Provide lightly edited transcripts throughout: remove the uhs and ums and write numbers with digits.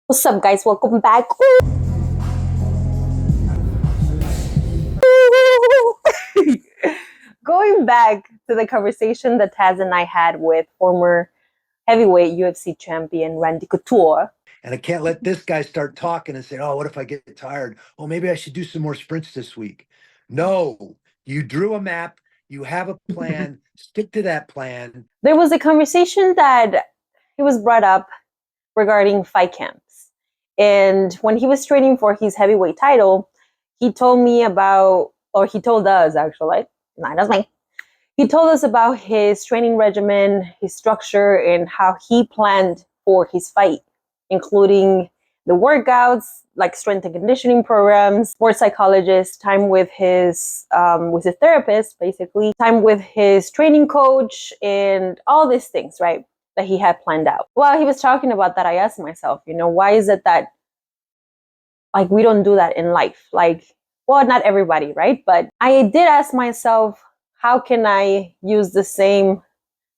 What's up, guys? Welcome back. Going back to the conversation that Tazz and I had with former heavyweight UFC champion Randy Couture. And I can't let this guy start talking and say, oh, what if I get tired? Oh, maybe I should do some more sprints this week. No, you drew a map, you have a plan, stick to that plan. There was a conversation that he was brought up regarding fight camps. And when he was training for his heavyweight title, he told me about, or he told us actually, not just me, he told us about his training regimen, his structure, and how he planned for his fight, including the workouts, like strength and conditioning programs, sports psychologist, time with his therapist, basically, time with his training coach, and all these things, right, that he had planned out. While he was talking about that, I asked myself, why is it that like we don't do that in life? Like, well, not everybody, right? But I did ask myself, how can I use the same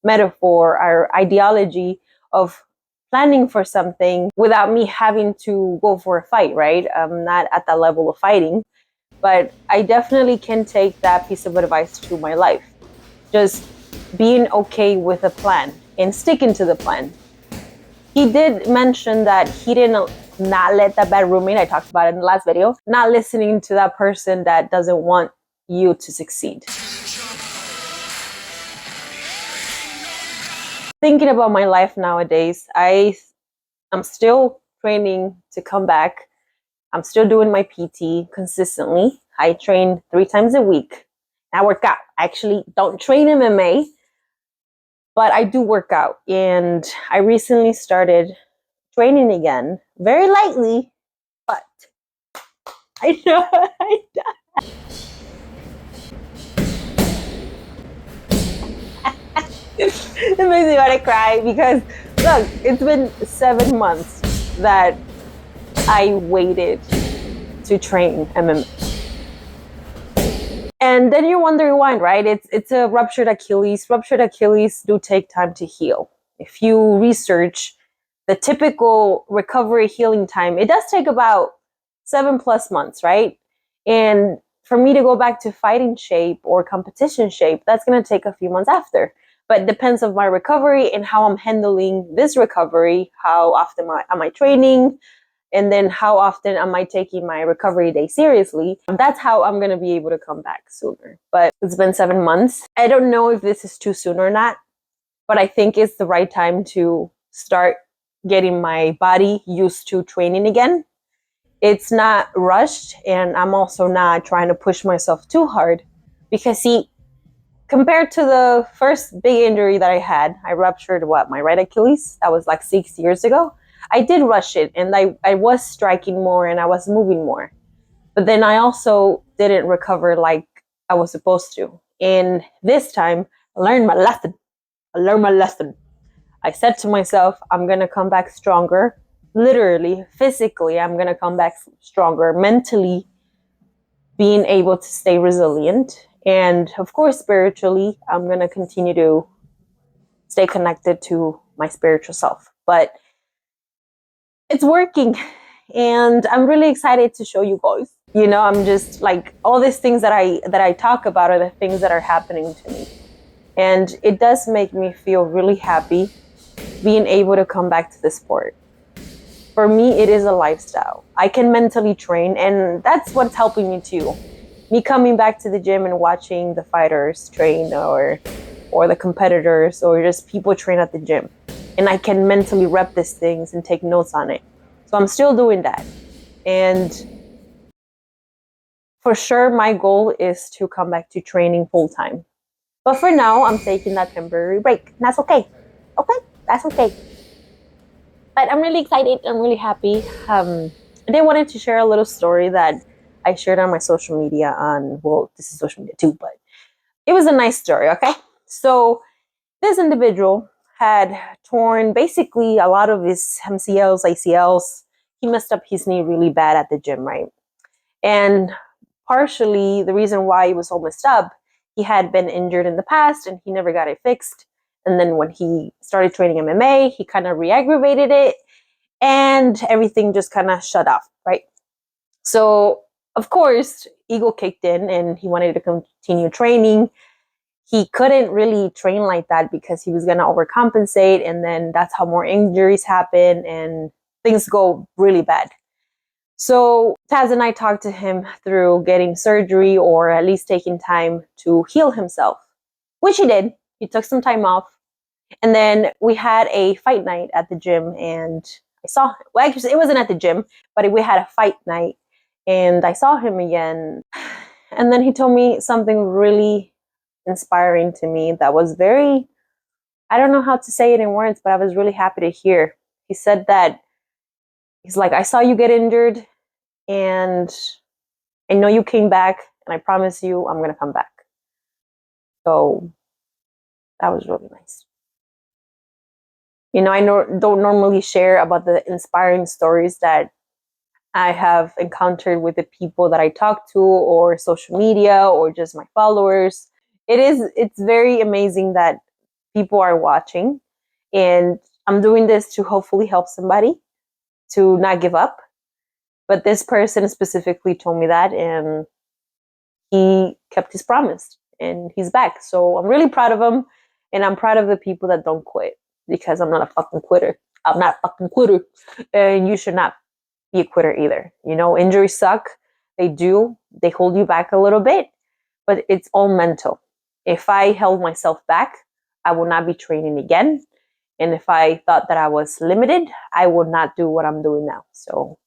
metaphor or ideology of planning for something without me having to go for a fight, right? I'm not at that level of fighting, but I definitely can take that piece of advice to my life. Just being okay with a plan and sticking to the plan. He did mention that he didn't not let that bad roommate, I talked about it in the last video, not listening to that person that doesn't want you to succeed. Thinking about my life nowadays, I'm still training to come back. I'm still doing my PT consistently. I train 3 times a week. I work out. I actually don't train MMA, but I do work out. And I recently started training again, very lightly, but I know. It makes me want to cry because look, it's been 7 months that I waited to train MMA. And then you're wondering why, right? It's a ruptured Achilles. Ruptured Achilles do take time to heal. If you research the typical recovery healing time, it does take about 7+ months, right? And for me to go back to fighting shape or competition shape, that's going to take a few months after. But it depends on my recovery and how I'm handling this recovery, how often am I training, and then how often am I taking my recovery day seriously. That's how I'm going to be able to come back sooner. But it's been 7 months. I don't know if this is too soon or not, but I think it's the right time to start getting my body used to training again. It's not rushed, and I'm also not trying to push myself too hard because, see, compared to the first big injury that I had, I ruptured my right Achilles. That was like 6 years ago. I did rush it, and I was striking more and I was moving more. But then I also didn't recover like I was supposed to. And this time, I learned my lesson. I said to myself, I'm going to come back stronger. Literally, physically, I'm going to come back stronger. Mentally, being able to stay resilient. And of course, spiritually, I'm going to continue to stay connected to my spiritual self. But it's working. And I'm really excited to show you guys. I'm just like, all these things that I talk about are the things that are happening to me. And it does make me feel really happy being able to come back to the sport. For me, it is a lifestyle. I can mentally train, and that's what's helping me too. Me coming back to the gym and watching the fighters train or the competitors or just people train at the gym. And I can mentally rep these things and take notes on it. So I'm still doing that. And for sure, my goal is to come back to training full time. But for now, I'm taking that temporary break. That's okay. Okay, that's okay. But I'm really excited. I'm really happy. And I wanted to share a little story that I shared on my social media this is social media too, but it was a nice story, okay? So this individual had torn basically a lot of his MCLs, ACLs. He messed up his knee really bad at the gym, right? And partially the reason why he was so messed up, he had been injured in the past and he never got it fixed. And then when he started training MMA, he kind of re-aggravated it. and everything just kind of shut off, right? So, of course, ego kicked in and he wanted to continue training. He couldn't really train like that because he was going to overcompensate, and then that's how more injuries happen and things go really bad. So Tazz and I talked to him through getting surgery or at least taking time to heal himself, which he did. He took some time off. And then we had a fight night at the gym, and I saw him. Well, actually, it wasn't at the gym, but we had a fight night and I saw him again. And then he told me something really inspiring to me that was very, I don't know how to say it in words, but I was really happy to hear. He said that, he's like, I saw you get injured and I know you came back, and I promise you I'm going to come back. So that was really nice. You know, I don't normally share about the inspiring stories that I have encountered with the people that I talk to, or social media, or just my followers. It's very amazing that people are watching, and I'm doing this to hopefully help somebody to not give up. But this person specifically told me that, and he kept his promise, and he's back. So I'm really proud of him, and I'm proud of the people that don't quit, because I'm not a fucking quitter. I'm not a fucking quitter, and you should not be a quitter either. You know, injuries suck. They do. They hold you back a little bit, but it's all mental. If I held myself back, I would not be training again. And if I thought that I was limited, I would not do what I'm doing now. So